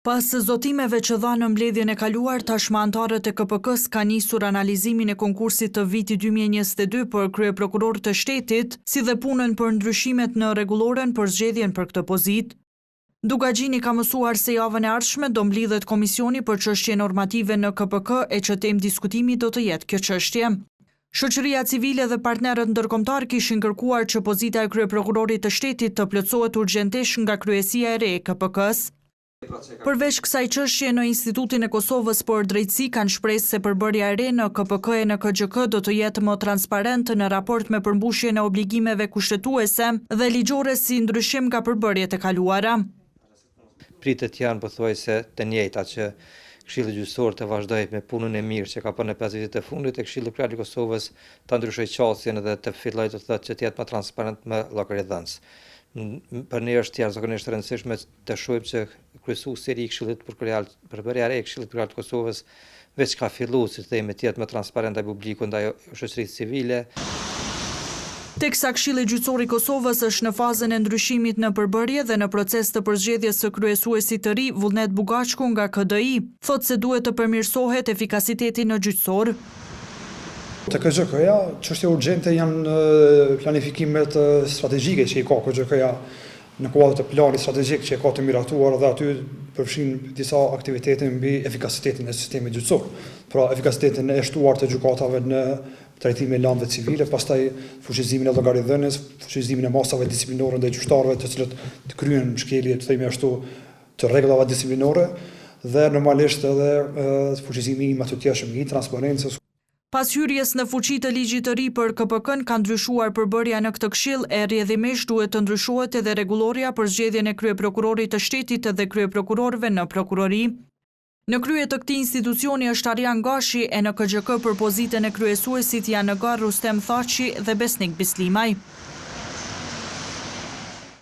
Pas zotimeve që dha në mbledhjen e kaluar, tashmë anëtarët e KPK-s ka nisur analizimin e konkursit të vitit 2022 për kryeprokuror të shtetit, si dhe punën për ndryshimet në rregulloren për zgjedhjen për këtë pozitë. Dugagjini ka mësuar se javën e ardhshme do mblidhet komisioni për çështje normative në KPK e që temë diskutimi do të jetë kjo çështje. Shoqëria civile dhe partnerët ndërkombëtar kishin kërkuar që pozita e kryeprokurorit të shtetit të plotësohet urgjentisht nga kryesia e re e KPK-s. Përveç kësaj çështje, në Institutin e Kosovës për Drejtësi kanë shpresë se përbërja e re në KPK e në KXK do të jetë më transparent në raport me përmbushjen e obligimeve kushtetuese dhe ligjore si ndryshim nga përbërjet e kaluara. Pritet janë pothuajse të njëjta që Këshilli Gjyqësor të vazhdojë me punën e mirë që ka bërë në 5 vitet e fundit e Këshilli Kryetar i Kosovës ta ndryshojë qasjen dhe të fillojë të thotë që të jetë më transparent me llogaridhënës. Për ne është jashtëzakonisht e rëndësishme të shohim që kryesuesi i Këshillit përbërja e re e Këshillit Kryetar të Kosovës veç ka filluar si themi të jetë më transparent ndaj publikut, ndaj shoqërisë civile. Teksa Këshilli Gjyqësor i Kosovës është në fazën e ndryshimit në përbërje dhe në proces të përzgjedhjes së kryesuesit të ri, Vullnet Bugaçku nga KDI, thotë se duhet të përmirësohet efikasiteti në gjyqësor. Të KXK-ja, çështje urgjente janë planifikimet strategjike që i ka KXK-ja në kuadër të planit strategjik që e ka të miratuar dhe aty përfshin disa aktivitete mbi efikasitetin e sistemit gjyqësor. Pra efikasitetin e shtuar të gjykatave në trajtimin e lëndëve civile, pastaj fuqizimin e llogaridhënies, fuqizimin e masave disiplinore ndaj gjyqtarëve të cilët të kryen shkelje të themi ashtu të rregullave disiplinore dhe normalisht edhe fuqizimi i matutjeshëm i transparencës. Pas hyrjes në fuqi të ligjit të ri për KPK-n ka ndryshuar përbërja në këtë këshill e rrjedhimisht duhet të ndryshohet edhe rregulloria për zgjedhjen e kryeprokurorit të shtetit dhe kryeprokurorëve në prokurori. Në krye të këtij institucioni është Arjan Gashi e në KXK për pozitën e kryesuesit janë Negar Rustem Thaçi dhe Besnik Bislimaj.